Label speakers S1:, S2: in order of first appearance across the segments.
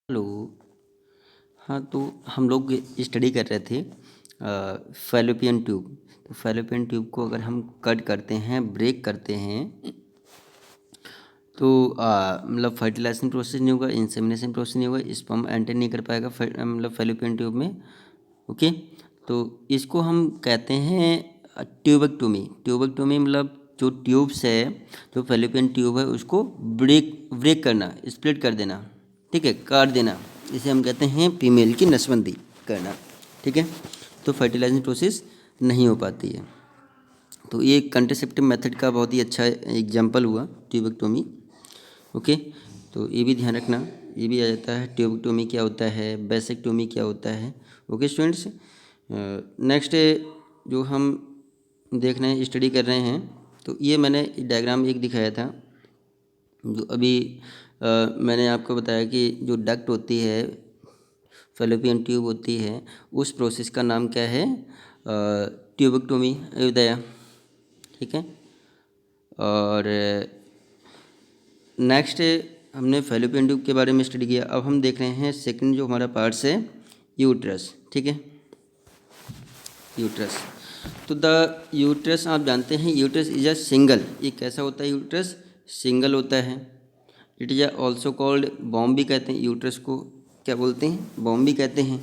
S1: Hello. हाँ, तो हम लोग स्टडी कर रहे थे फैलोपियन ट्यूब। तो फैलोपियन ट्यूब को अगर हम कट करते हैं, ब्रेक करते हैं, तो मतलब फर्टिलाइजेशन प्रोसेस नहीं होगा, इंसेमिनेशन प्रोसेस नहीं होगा, स्पर्म एंटर नहीं कर पाएगा मतलब फैलोपियन ट्यूब में। ओके, तो इसको हम कहते हैं ट्यूबेक्टोमी। ट्यूबेक्टोमी मतलब जो ट्यूब्स है, जो फैलोपियन ट्यूब है, उसको ब्रेक ब्रेक करना, स्प्लिट कर देना, ठीक है, काट देना। इसे हम कहते हैं फीमेल की नसबंदी करना, ठीक है। तो फर्टिलाइजेशन प्रोसेस नहीं हो पाती है। तो ये कंट्रासेप्टिव मेथड का बहुत ही अच्छा एग्जाम्पल हुआ ट्यूबेक्टोमी। ओके, तो ये भी ध्यान रखना, ये भी आ जाता है ट्यूबेक्टोमी क्या होता है, बेसेक्टोमी क्या होता है। ओके स्टूडेंट्स, नेक्स्ट जो हम देख रहे हैं, स्टडी कर रहे हैं, तो ये मैंने डायग्राम एक दिखाया था, जो अभी मैंने आपको बताया कि जो डक्ट होती है, फैलोपियन ट्यूब होती है, उस प्रोसेस का नाम क्या है, ट्यूबेक्टोमी अयोदया, ठीक है। और नेक्स्ट हमने फैलोपियन ट्यूब के बारे में स्टडी किया। अब हम देख रहे हैं सेकंड जो हमारा पार्ट्स है, यूट्रस, ठीक है। यूट्रस, तो द यूट्रस आप जानते हैं, यूट्रस इज अ सिंगल। ये कैसा होता है, यूट्रस सिंगल होता है। It is also called bomb भी कहते हैं, यूट्रस को क्या बोलते हैं, बॉम्ब भी कहते हैं।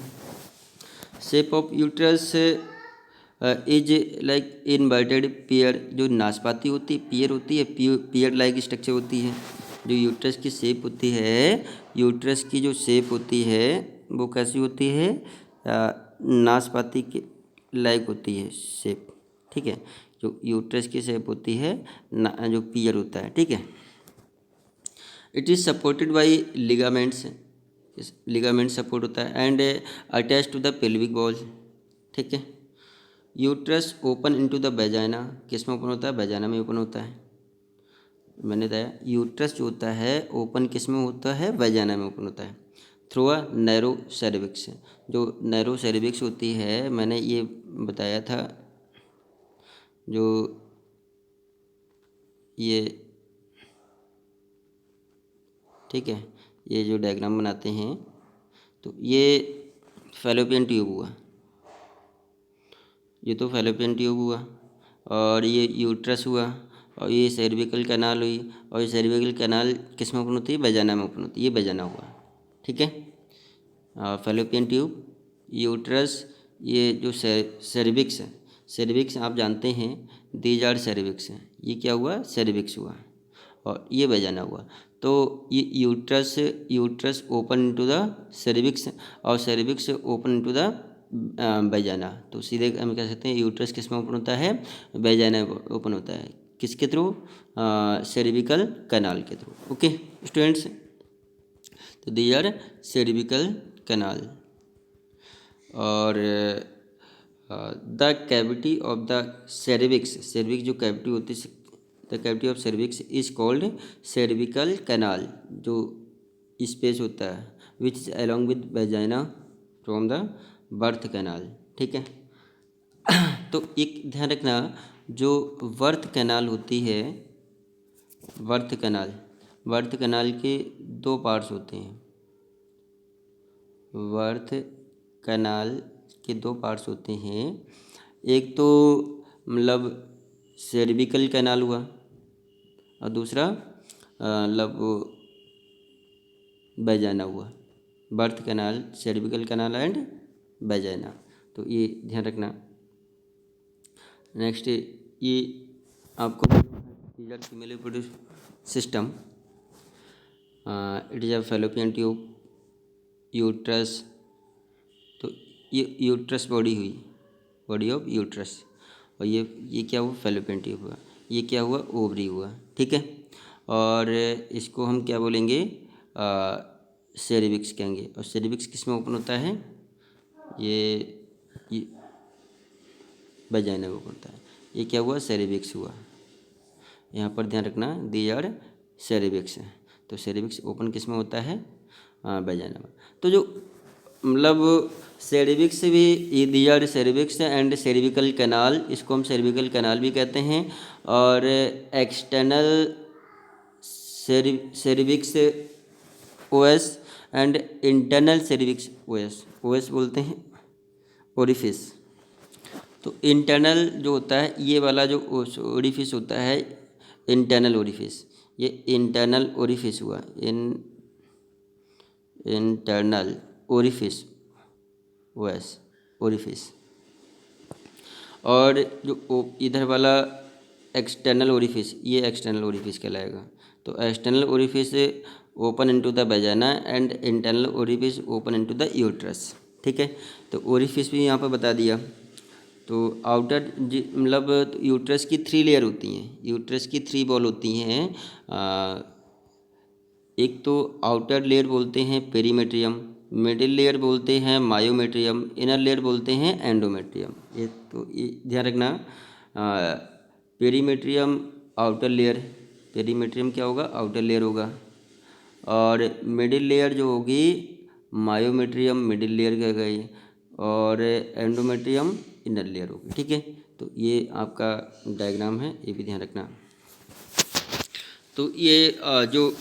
S1: Shape of uterus is like inverted pair. जो नाशपाती होती है, पेयर होती है, पेयर लाइक स्ट्रक्चर होती है। जो यूट्रस की शेप होती है, यूट्रस की जो शेप होती है वो कैसी होती है, नाशपाती के लाइक होती है शेप, ठीक है। जो यूट्रस की शेप होती है, जो पेयर होता है, ठीक है। It is supported by ligaments, ligament support होता है, and attach to the pelvic wall, ठीक है। Uterus open into the vagina, किस में ओपन होता है, वेजाइना में ओपन होता है। मैंने बताया यूट्रस जो होता है ओपन किस में होता है, वेजाइना में ओपन होता है, थ्रू अ नैरो सर्विक्स। जो नैरो सर्विक्स होती है, मैंने ये बताया था, जो ये, ठीक है, ये जो डायग्राम बनाते हैं, तो ये फैलोपियन ट्यूब हुआ, ये तो फैलोपियन ट्यूब हुआ, और ये यूट्रस हुआ, और ये सर्विकल कैनाल हुई, और ये सर्विकल कैनाल किस में ओपन होती है, वेजाइना में ओपन होती है, ये वेजाइना हुआ, ठीक है। फैलोपियन ट्यूब, यूट्रस, ये जो सर्विक्स है, सर्विक्स आप जानते हैं, दीज आर सर्विक्स हैं, ये क्या हुआ, सर्विक्स हुआ, और ये वेजाइना हुआ। तो ये uterus, uterus open into the cervix, और cervix open into the vagina. तो सीधे हम कह सकते हैं यूट्रस किस में ओपन होता है, वेजाइना ओपन होता है, किसके थ्रू, सर्विकल कैनाल के थ्रू। ओके स्टूडेंट्स, तो दी आर सर्विकल कैनाल। और the cavity of the cervix, cervix जो कैविटी होती है, the cavity of cervix is called cervical canal. जो स्पेस होता है which is along with vagina from the birth canal, ठीक है। तो एक ध्यान रखना, जो बर्थ कैनाल होती है, बर्थ कैनाल, बर्थ कैनाल के दो पार्ट्स होते हैं। बर्थ कैनाल के दो पार्ट्स होते हैं, एक तो मतलब सर्विकल कैनाल हुआ, और दूसरा मतलब वेजाइना हुआ। Birth canal, cervical canal and vagina, तो ये ध्यान रखना। नेक्स्ट ये आपको female reproduce system, it is a fallopian tube, uterus, तो ये यूट्रस बॉडी हुई, बॉडी ऑफ यूट्रस, और ये क्या हुआ, फैलोपियन ट्यूब हुआ, ये क्या हुआ, ओवरी हुआ, ठीक है। और इसको हम क्या बोलेंगे, सेरिविक्स कहेंगे। और सेरिविक्स किस में ओपन होता है, ये वेजाइना में ओपन होता है, ये क्या हुआ, सेरिविक्स हुआ। यहाँ पर ध्यान रखना, दी आर सेरिविक्स, तो सेरिविक्स ओपन किस में होता है, वेजाइना में। तो जो मतलब सेरिविक्स भी, ये the are cervix and cervical canal, इसको हम सेरिविकल कैनाल भी कहते हैं। और external cervix OS and internal cervix OS, OS बोलते हैं ओरिफिस। तो इंटरनल जो होता है ये वाला जो ओरिफिस होता है इंटरनल ओरिफिस, ये इंटरनल ओरिफिस हुआ, इंटरनल ओरिफिस ओएस ओरिफिस। और जो इधर वाला एक्सटर्नल ओरिफिस, ये एक्सटर्नल ओरिफिस कहलाएगा। तो external orifice open into the वेजाना and internal orifice open into the uterus. ठीक है, तो ओरिफिस भी यहाँ पर बता दिया। तो आउटर मतलब यूट्रस की 3 लेयर होती हैं, यूट्रस की 3 वॉल होती हैं। एक तो आउटर लेयर बोलते हैं पेरीमेट्रियम, मिडिल लेयर बोलते हैं मायोमेट्रियम, इनर लेयर बोलते हैं एंडोमेट्रियम। ये तो ये ध्यान रखना, पेरीमेट्रियम आउटर लेयर, पेरीमेट्रियम क्या होगा, आउटर लेयर होगा। और मिडिल लेयर जो होगी मायोमेट्रियम मिडिल लेयर कह गई, और एंडोमेट्रियम इनर लेयर होगी। ठीक है, तो ये आपका डायग्राम है, ये भी ध्यान रखना। तो ये जो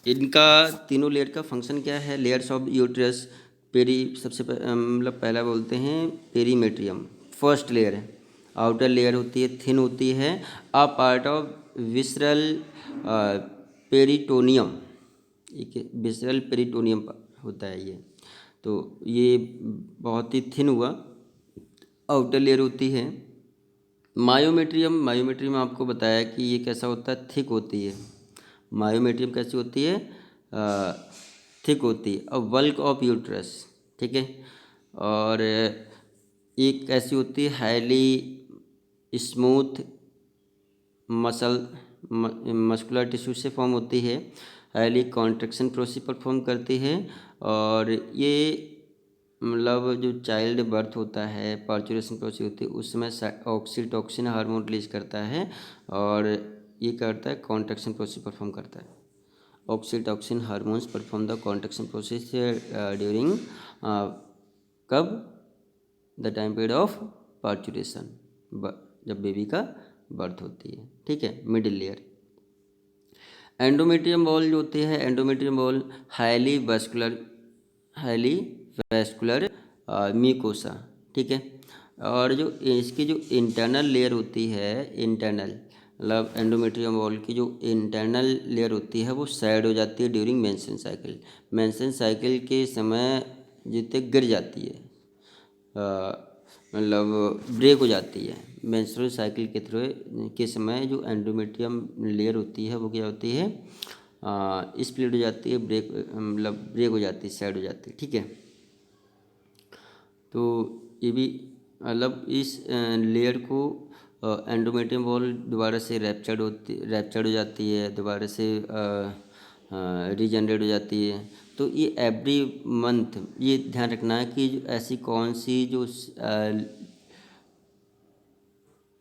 S1: इनका तीनों लेयर का फंक्शन क्या है, लेयर्स ऑफ यूट्रस पेरी, सबसे मतलब पहला बोलते हैं पेरीमेट्रियम, फर्स्ट लेयर है। आउटर लेयर होती है थिन होती है, a part of visceral peritoneum, एक विसरल पेरिटोनियम होता है ये। तो ये बहुत ही थिन हुआ आउटर लेयर होती है। मायोमेट्रियम, मायोमेट्रियम आपको बताया कि ये कैसा होता है, थिक होती है। मायोमेट्रियम कैसी होती है, थिक होती है। और वल्क ऑफ यूट्रस, ठीक है। और एक कैसी होती है, highly smooth muscle muscular tissue से फॉर्म होती है, हाईली कॉन्ट्रैक्शन प्रोसेस परफॉर्म करती है। और ये मतलब जो चाइल्ड बर्थ होता है, पार्चुरेशन प्रोसेस होती है, उस समय ऑक्सीटोसिन हार्मोन रिलीज करता है, और ये करता है कॉन्ट्रैक्शन प्रोसेस परफॉर्म करता है। Oxytocin hormones perform the contraction process during कब, the time period of parturition, जब बेबी का बर्थ होती है। ठीक है, मिडिल लेयर। एंडोमेट्रियम वॉल जो होती है, endometrium wall highly vascular mucosa. ठीक है, और जो इसकी जो इंटरनल लेयर होती है, इंटरनल मतलब एंडोमेट्रियम वॉल की जो इंटरनल लेयर होती है वो साइड हो जाती है during menstrual cycle, menstrual cycle के समय जितने गिर जाती है, मतलब ब्रेक हो जाती है मेंस्ट्रुअल साइकिल के थ्रू के समय। जो एंडोमेट्रियम लेयर होती है वो क्या होती है, स्प्लिट हो जाती है, ब्रेक मतलब ब्रेक हो जाती है, साइड हो जाती है। ठीक है, तो ये भी मतलब इस लेयर को एंडोमेट्रियम वॉल दोबारा से रैप्चर्ड हो जाती है, दोबारा से रीजनरेट हो जाती है। तो ये एवरी मंथ ये ध्यान रखना है कि ऐसी कौन सी जो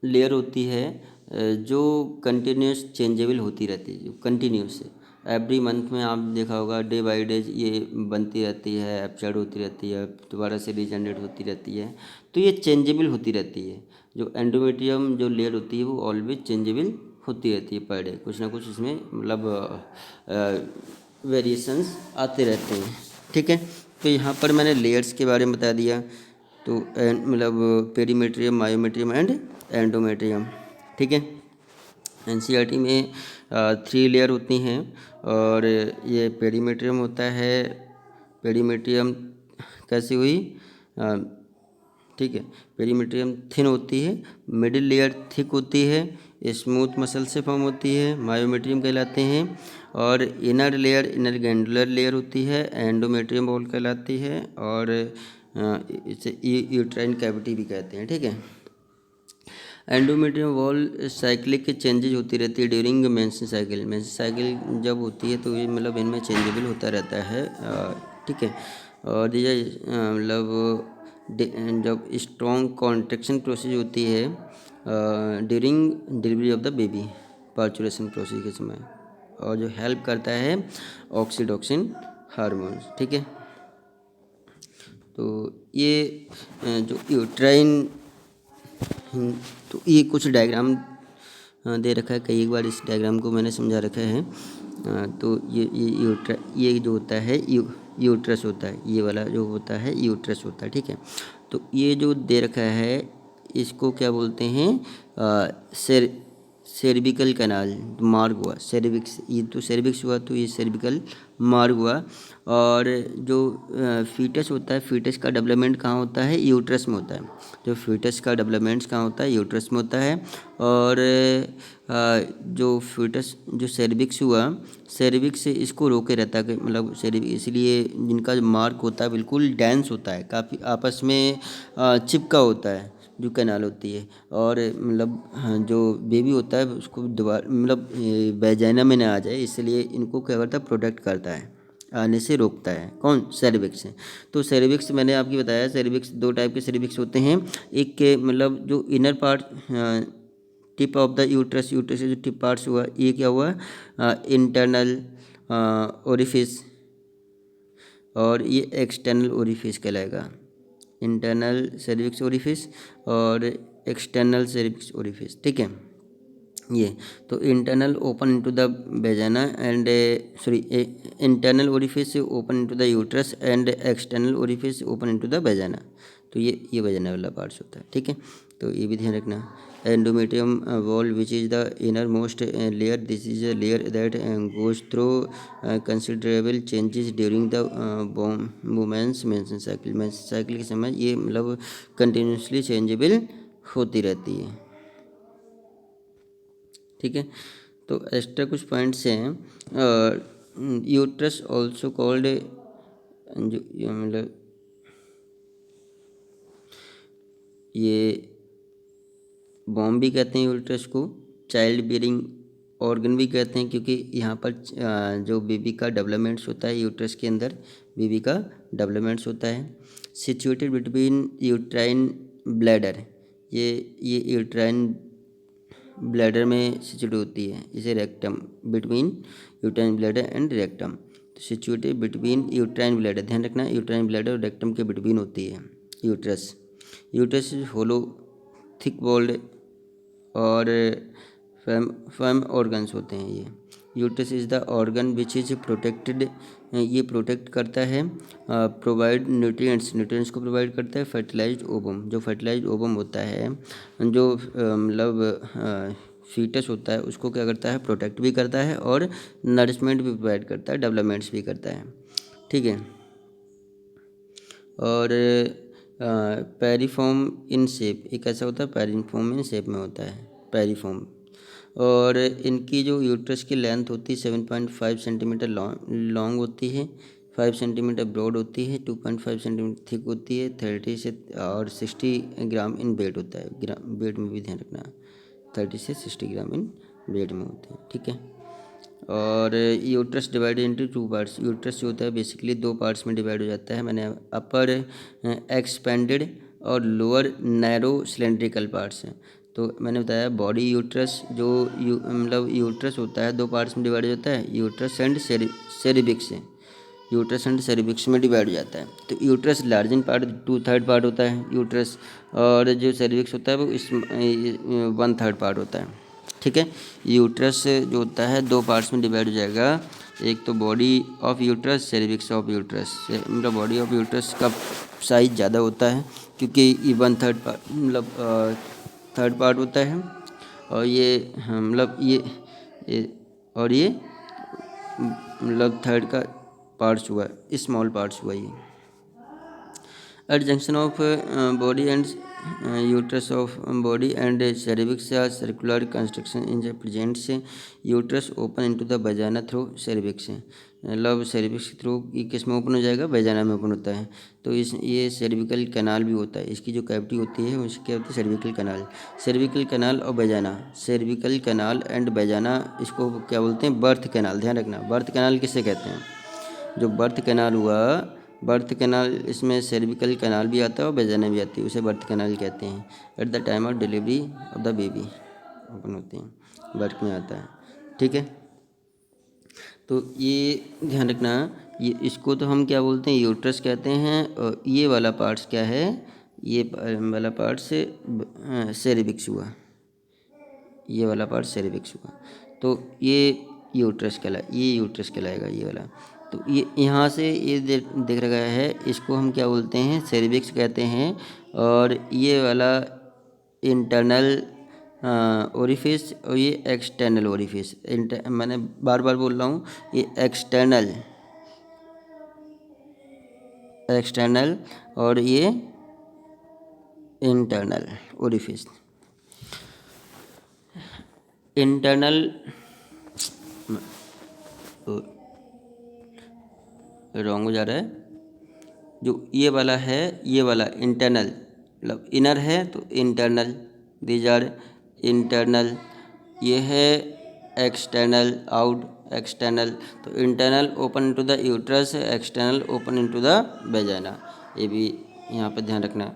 S1: लेयर होती है जो कंटिन्यूस चेंजेबल होती रहती है, जो कंटिन्यूस है। एवरी मंथ में आप देखा होगा डे बाय डे ये बनती रहती है, एब्सर्ड होती रहती है, दोबारा से रीजनरेट होती रहती है। तो ये चेंजेबल होती रहती है। जो एंडोमेट्रियम जो लेयर होती है वो ऑलवेज चेंजेबल होती रहती है पर डे, कुछ ना कुछ इसमें मतलब वेरिएशंस आते रहते हैं। ठीक है, तो यहाँ पर मैंने लेयर्स के बारे में बता दिया। तो मतलब पेरीमेट्रियम, मायोमेट्रियम एंड एंडोमेट्रियम। ठीक है, एनसीईआरटी में 3 लेयर होती हैं, और ये पेरीमेट्रियम होता है। पेरीमेट्रियम कैसी हुई, ठीक है, पेरीमेट्रियम थिन होती है, मिडिल लेयर थिक होती है, स्मूथ मसल से फॉर्म होती है, मायोमेट्रियम कहलाते हैं। और inner layer inner glandular layer होती है, एंडोमेट्रियम वॉल कहलाती है, और इसे यूट्राइन कैविटी भी कहते हैं। ठीक है, एंडोमेट्रियम वॉल साइक्लिक चेंजेज होती रहती है during menstrual cycle. Menstrual cycle जब होती है तो ये मतलब इनमें चेंजेबल होता रहता है। ठीक है, और ये मतलब जब स्ट्रॉन्ग कॉन्ट्रैक्शन प्रोसेस होती है during delivery of the baby, parturition process के समय, और जो हेल्प करता है ऑक्सीटोसिन हार्मोन्स। ठीक है, तो ये जो यूट्राइन, तो ये कुछ डायग्राम दे रखा है, कई बार इस डायग्राम को मैंने समझा रखा है। तो ये जो होता है यूट्रस होता है, ये वाला जो होता है यूट्रस होता है, ठीक है। तो ये जो दे रखा है इसको क्या बोलते हैं, सेर सेर्विकल कैनाल मार्ग हुआ, सेर्विक्स, ये तो सेर्विक्स हुआ, तो ये सेर्विकल मार्ग हुआ। और जो फीटस होता है, फीटस का डेवलपमेंट कहाँ होता है, यूट्रस में होता है। जो फीटस का डेवलपमेंट कहाँ होता है, यूट्रस में होता है। और जो फीटस जो सेर्विक्स हुआ, सेर्विक्स इसको रोके रहता है, मतलब सेर्विक्स इसलिए जिनका जो मार्ग होता है बिल्कुल डेंस होता है, काफ़ी आपस में चिपका होता है जो कैनाल होती है। और मतलब हाँ, जो बेबी होता है उसको दोबारा मतलब वेजाइना में ना आ जाए, इसलिए इनको क्या करता है, प्रोटेक्ट करता है, आने से रोकता है। कौन, सेर्विक्स है। तो सेर्विक्स मैंने आपकी बताया, सेर्विक्स दो टाइप के सेर्विक्स होते हैं। एक के मतलब जो inner part, tip of the uterus, uterus से जो टिप पार्ट्स हुआ, ये क्या हुआ, इंटरनल ओरिफिस, और ये एक्सटर्नल ओरिफिस कहलाएगा। इंटरनल सेर्विक्स ओरिफिस और एक्सटर्नल सेर्विक्स ओरिफिस, ठीक है। ये तो internal open into the वेजाना and sorry, internal orifice open into the uterus and external orifice open into the वेजाना। तो ये वेजाना वाला पार्ट्स होता है, ठीक है। तो ये भी ध्यान रखना। Endometrium wall which is the inner most layer, this is a layer that goes through considerable changes during the women's menstrual cycle. Menstrual cycle के समय ये मतलब कंटिन्यूसली चेंजेबल होती रहती है, ठीक है। तो एक्स्ट्रा कुछ पॉइंट्स हैं। यूट्रस ऑल्सो कॉल्ड, जो मतलब ये बॉम्ब भी कहते हैं यूट्रस को, चाइल्ड बियरिंग ऑर्गन भी कहते हैं, क्योंकि यहाँ पर जो बेबी का डेवलपमेंट्स होता है यूट्रस के अंदर, बेबी का डेवलपमेंट्स होता है। सिचुएटेड बिटवीन यूट्राइन ब्लैडर, ये यूट्राइन ब्लैडर में सिचुएट होती है, इसे rectum, between uterine bladder and rectum. तो सिचुएटेड बिटवीन यूट्राइन ब्लैडर, ध्यान रखना यूट्राइन ब्लैडर और रेक्टम के बिटवीन होती है uterus. Uterus is hollow, thick walled और फर्म ऑर्गन्स होते हैं ये। Uterus is the organ which is protected, ये प्रोटेक्ट करता है, प्रोवाइड न्यूट्रिएंट्स को प्रोवाइड करता है। फर्टिलाइज्ड ओवम, जो फर्टिलाइज्ड ओवम होता है, जो मतलब फीटस होता है, उसको क्या करता है, प्रोटेक्ट भी करता है और नरिशमेंट भी प्रोवाइड करता है, डेवलपमेंट्स भी करता है, ठीक है। और पेरिफॉर्म इन शेप, एक ऐसा होता है पेरिफॉर्म इन शेप में होता है, पेरिफॉर्म। और इनकी जो यूट्रस की लेंथ होती है 7.5 सेंटीमीटर लॉन्ग होती है, 5 सेंटीमीटर ब्रॉड होती है, 2.5 सेंटीमीटर थिक होती है, 30 से और 60 ग्राम इन वेट होता है, वेट में भी ध्यान रखना, 30 से 60 ग्राम इन वेट में होते हैं, ठीक है। और uterus divided into 2 parts, uterus जो होता है बेसिकली 2 पार्ट्स में डिवाइड हो जाता है। मैंने अपर एक्सपेंडेड और लोअर नैरो सिलेंड्रिकल पार्ट्स हैं। तो मैंने बताया बॉडी यूट्रस जो मतलब यूट्रस होता है 2 पार्ट्स में डिवाइड हो जाता है, यूट्रस एंड सेरिबिक्स है, यूट्रस एंड सेरिबिक्स में डिवाइड हो जाता है। तो यूट्रस लार्जिंग पार्ट 2/3 पार्ट होता है यूट्रस, और जो सेरिबिक्स होता है वो इस 1/3 पार्ट होता है, ठीक है। यूट्रस जो होता है 2 पार्ट्स में डिवाइड हो जाएगा, एक तो body of uterus, cervix of uterus. मतलब बॉडी ऑफ यूट्रस का साइज ज़्यादा होता है क्योंकि ये 1/3 पार्ट मतलब 3rd पार्ट होता है, और ये मतलब और ये मतलब 3rd का पार्ट्स हुआ, स्मॉल पार्ट्स हुआ ये। At junction of body and uterus of body and cervix, a circular construction in the presents uterus open into the vagina through cervix। मतलब cervix के थ्रू ये किस में ओपन हो जाएगा, वेजाना में ओपन होता है। तो इस ये सर्विकल कैनाल भी होता है, इसकी जो कैविटी होती है उसकी क्या होती है, सर्विकल कैनाल। सर्विकल कैनाल और वेजाना, सर्विकल कैनाल एंड वेजाना, इसको क्या बोलते हैं, बर्थ कैनाल। ध्यान रखना बर्थ कैनाल किसे कहते हैं, जो बर्थ कैनाल हुआ, बर्थ कैनाल इसमें सर्विकल कैनाल भी आता है और वेजाना भी आती है, उसे बर्थ कैनाल कहते हैं। At the time of delivery of the baby open होती हैं, बर्थ में आता है, ठीक है। तो ये ध्यान रखना, ये इसको तो हम क्या बोलते हैं, यूट्रस कहते हैं, और ये वाला पार्ट्स क्या है, ये वाला पार्ट से सेरिबिक्स हुआ, ये वाला पार्ट सेरिबिक्स हुआ, तो ये यूट्रस कहलाएगा ये वाला। तो ये यहाँ से ये देख रखा है, इसको हम क्या बोलते हैं, सेरिविक्स कहते हैं। और ये वाला इंटरनल ओरिफिस और ये एक्सटर्नल ओरिफिस। मैंने बार बार बोल रहा हूँ, ये एक्सटर्नल और ये इंटरनल ओरिफिस। इंटरनल रॉन्ग हो जा रहा है, जो ये वाला है, ये वाला इंटरनल मतलब इनर है तो इंटरनल, दीज आर इंटरनल। ये है एक्सटर्नल, आउट एक्सटर्नल। तो internal open into the uterus, external open into the vagina. ये भी यहाँ पे ध्यान रखना,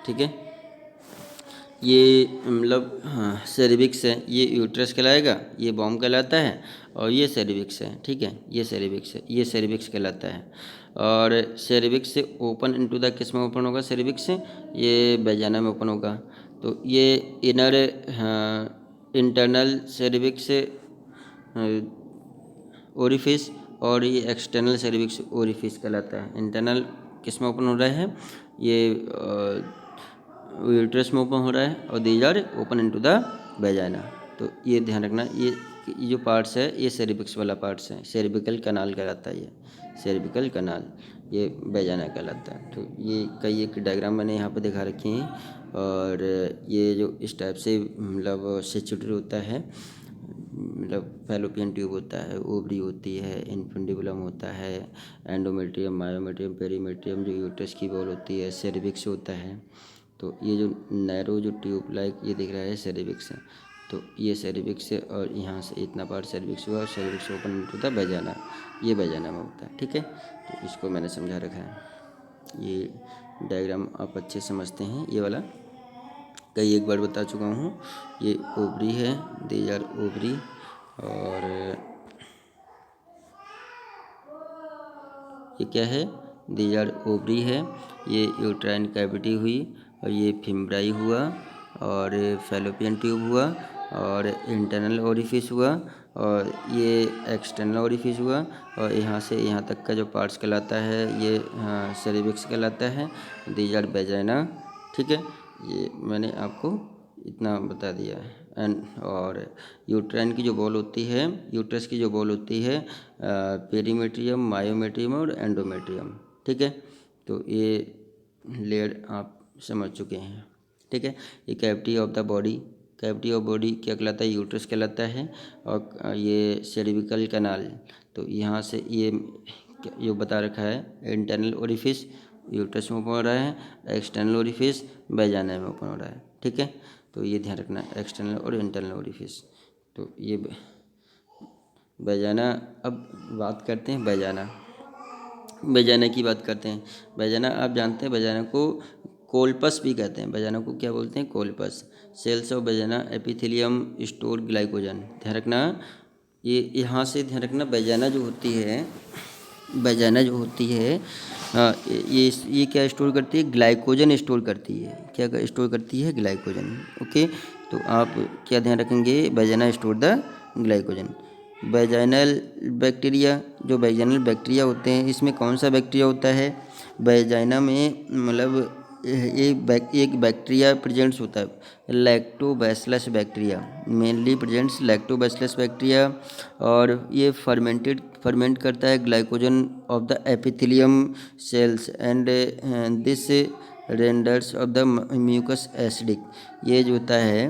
S1: ठीक है। ये मतलब हाँ सेरिविक्स है, ये यूट्रस कहलाएगा, ये बॉम कहलाता है, और ये सेरिविक्स है, ठीक है। ये सेरिविक्स है, ये सेरिविक्स कहलाता है। और सेरिविक्स से ओपन इनटू द किस में ओपन होगा, सेरिविक्स से ये वेजाइना में ओपन होगा। तो ये इनर इंटरनल सेरिविक्स ओरिफिस और ये एक्सटर्नल सेरिविक्स ओरिफिस कहलाता है। इंटरनल किस में ओपन हो रहा है, ये यूट्रस में ओपन हो रहा है, और these are open into the vagina. तो ये ध्यान रखना, ये जो पार्ट्स है ये सेरिविक्स वाला पार्ट्स है, सेरिविकल कनाल कहलाता है। ये सेरिविकल कनाल, ये वेजाइना कहलाता है। तो ये कई एक डायग्राम मैंने यहाँ पे दिखा रखी हैं। और ये जो इस टाइप से मतलब सिचुएटेड होता है, मतलब फैलोपियन ट्यूब होता है, ओवरी होती है, इन्फेंडिबुलम होता है, एंडोमेट्रियम, मायोमेट्रियम, पेरीमेट्रियम, जो यूट्रस की वॉल होती है, सेरिविक्स होता है। तो ये जो नैरो जो ट्यूब लाइक ये दिख रहा है सेरिविक्स है। तो ये सेरिविक्स है, और यहाँ से इतना पार्ट सेरिविक्स हुआ, और सेरिविक्स ओपन इनटू द वेजाइना, ये वेजाइना में होता है, ठीक है। तो इसको मैंने समझा रखा है। ये डायग्राम आप अच्छे समझते हैं, ये वाला कई एक बार बता चुका हूँ। ये ओवरी है, दीज आर ओवरी। और ये क्या है, दीज आर ओवरी है। ये यूट्राइन कैविटी हुई, और ये फिम्ब्राई हुआ, और फैलोपियन ट्यूब हुआ, और इंटरनल ओरिफिस हुआ, और ये एक्सटर्नल ओरिफिस हुआ। और यहाँ से यहाँ तक का जो पार्ट्स कहलाता है ये सेरिविक्स कहलाता है, दीज आर वेजाइना, ठीक है। ये मैंने आपको इतना बता दिया है। और यूट्राइन की जो बॉल होती है, यूट्रस की जो बॉल होती है, पेरीमेट्रियम, मायोमेट्रियम और एंडोमेट्रियम, ठीक है। तो ये लेयर आप समझ चुके हैं, ठीक है। ये cavity of the body, cavity of body क्या कहलाता है, यूट्रस कहलाता है। और ये सेरिविकल कैनाल, तो यहाँ से ये जो बता रखा है, इंटरनल ओरिफिस यूट्रस में ओपन हो रहा है, एक्सटर्नल ओरिफिस वेजाइना में ओपन हो रहा है, ठीक है। तो ये ध्यान रखना, एक्सटर्नल और इंटरनल ओरिफिस। तो ये वेजाइना। अब बात करते हैं वेजाइना, वेजाइना की बात करते हैं। वेजाइना आप जानते हैं, वेजाइना को कोल्पस भी कहते हैं। वेजाइना को क्या बोलते हैं, colpos. Cells of vagina epithelium store glycogen, ध्यान रखना। ये यहाँ से ध्यान रखना, वेजाइना जो होती है, वेजाइना जो होती है ये क्या स्टोर करती है, ग्लाइकोजन स्टोर करती है। क्या स्टोर करती है, ग्लाइकोजन, ओके। तो आप क्या ध्यान रखेंगे, vagina store the glycogen. Vaginal bacteria, जो वेजाइनल बैक्टीरिया होते हैं, इसमें कौन सा बैक्टीरिया होता है, वेजाइना में मतलब एक बैक्टीरिया प्रेजेंट्स होता है, lactobacillus bacteria, mainly presents lactobacillus bacteria. और ये फर्मेंट करता है glycogen of the epithelium cells, and this renders of the mucus acidic. ये जो होता है,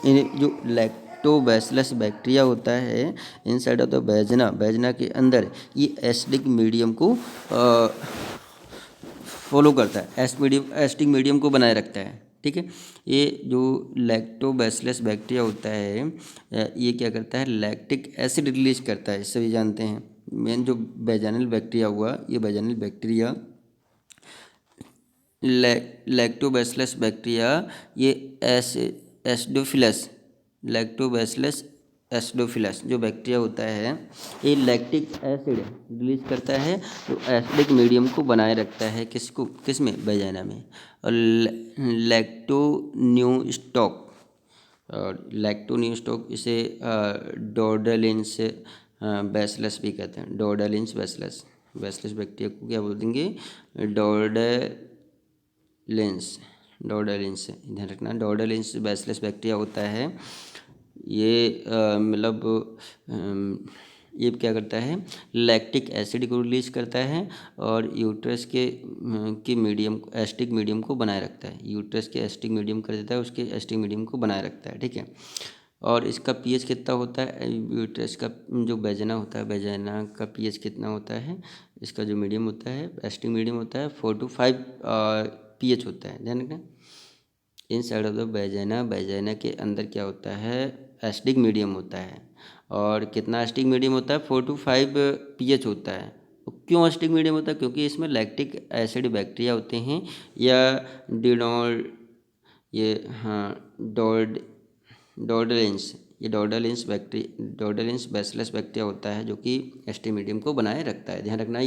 S1: जो लैक्टोबैसिलस बैक्टीरिया होता है inside of the vagina, vagina के अंदर ये एसिडिक मीडियम को फॉलो करता है, एसिडिक मीडियम को बनाए रखता है, ठीक है। ये जो लैक्टोबैसिलस बैक्टीरिया होता है, ये क्या करता है, लैक्टिक एसिड रिलीज करता है, सभी जानते हैं। मेन जो वेजाइनल बैक्टीरिया हुआ, ये वेजाइनल बैक्टीरिया लैक्टोबैसिलस बैक्टीरिया, ये एसिडोफिलस, लैक्टोबैसिलस एसिडोफिलस जो बैक्टीरिया होता है, ये लैक्टिक एसिड रिलीज करता है, जो एसिडिक मीडियम को बनाए रखता है, किस में, वेजाइना में। और लैक्टोन्यूस्टॉक, और लैक्टोन्यूस्टॉक इसे डोर्डेलिन्स बैसिलस भी कहते हैं, डोरडेलिन्स बैसिलस। बैसिलस बैक्टीरिया को क्या बोल देंगे? डोरडेलिन्स। डोरडेलिन्स ध्यान रखना, डोरडेलिन्स बैसिलस बैक्टीरिया होता है। ये ये क्या करता है? लैक्टिक एसिड को रिलीज करता है और यूट्रस के मीडियम, एसिडिक मीडियम को बनाए रखता है। यूट्रस के एसिडिक मीडियम कर देता है, उसके एसिडिक मीडियम को बनाए रखता है, ठीक है। और इसका पीएच कितना होता है? यूट्रस का जो वेजाइना होता है, वेजाइना का पीएच कितना होता है? इसका जो मीडियम होता है, एसिडिक मीडियम होता है 4 to 5 पीएच होता है, ध्यान रखना। Inside of the vagina, vagina के अंदर क्या होता है? एसिडिक मीडियम होता है। और कितना एसिडिक मीडियम होता है? 4 to 5 पीएच होता है। क्यों एसिडिक मीडियम होता है? क्योंकि इसमें लैक्टिक एसिड बैक्टीरिया होते हैं, या डिनोल, ये हाँ डोरडेलिन्स, ये डोरडेलिन्स बैसिलस बैक्टीरिया होता है जो कि एसिडिक मीडियम को बनाए रखता है। ध्यान रखना,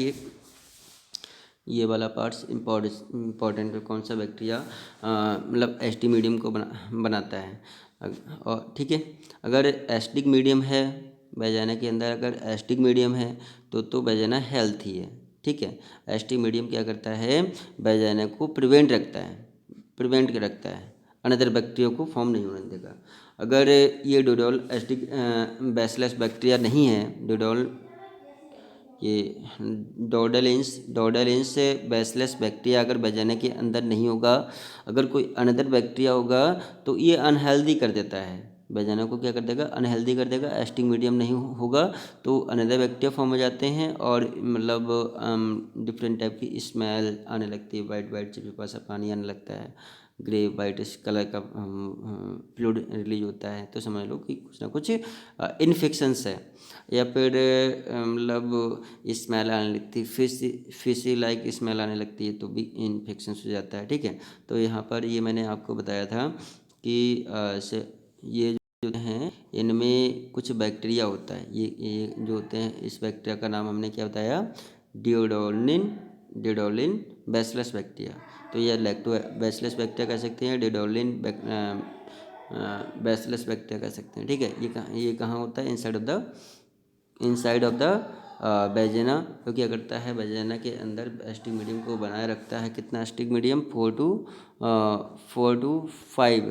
S1: ये वाला पार्ट्स इम्पॉर्टेंट है। कौन सा बैक्टीरिया एसिडिक मीडियम को बनाता है। और ठीक है, अगर एसिडिक मीडियम है वेजाइना के अंदर, अगर एसिडिक मीडियम है तो वेजाइना हेल्थी है, ठीक है। एसिडिक मीडियम क्या करता है? वेजाइना को प्रिवेंट रखता है, अनदर बैक्टीरिया को फॉर्म नहीं होने देगा। अगर ये डोडोल एसिडिक बैसिलस बैक्टीरिया नहीं है, ये डोरडेलिन्स बैसिलस बैक्टीरिया अगर वेजाइना के अंदर नहीं होगा, अगर कोई अनदर बैक्टीरिया होगा तो ये अनहेल्दी कर देता है, वेजाइना को क्या कर देगा? अनहेल्दी कर देगा। एसिडिक मीडियम नहीं होगा तो अनदर बैक्टीरिया फॉर्म हो जाते हैं और डिफरेंट टाइप की स्मेल आने लगती है, वाइट चिपचिपा सा पानी आने लगता है, ग्रे वाइट इस कलर का फ्लूइड रिलीज होता है। तो समझ लो कि कुछ ना कुछ इन्फेक्शंस है, या फिर स्मेल आने लगती है, फिशी लाइक स्मेल आने लगती है, तो भी इन्फेक्शंस हो जाता है, ठीक है। तो यहाँ पर ये मैंने आपको बताया था कि ये जो हैं इनमें कुछ बैक्टीरिया होता है, ये जो होते हैं, इस बैक्टीरिया का नाम हमने क्या बताया? डिओडोलिन बैसिलस बैक्टीरिया। तो ये बैसिलस बैक्टीरिया कह सकते हैं, डिओडोलिन बैसिलस बैक्टीरिया कह सकते हैं, ठीक है। ये कहाँ होता है? Inside of the vagina. तो क्या करता है? वेजाइना के अंदर एसिडिक मीडियम को बनाए रखता है। कितना एसिडिक मीडियम? 4 to 5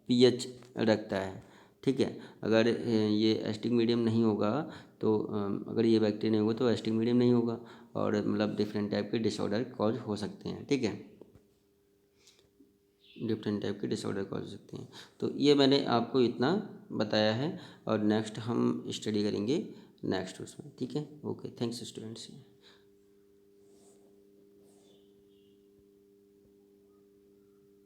S1: पीएच रखता है, ठीक है। अगर ये एसिडिक मीडियम नहीं होगा तो अगर ये बैक्टीरिया नहीं होगा तो एसिडिक मीडियम नहीं होगा, और डिफरेंट टाइप के डिसऑर्डर कॉज हो सकते हैं, ठीक है। डिफरेंट टाइप के डिसऑर्डर कॉज हो सकते हैं। तो ये मैंने आपको इतना बताया है, और नेक्स्ट हम स्टडी करेंगे नेक्स्ट उसमें, ठीक है। Okay, thanks students.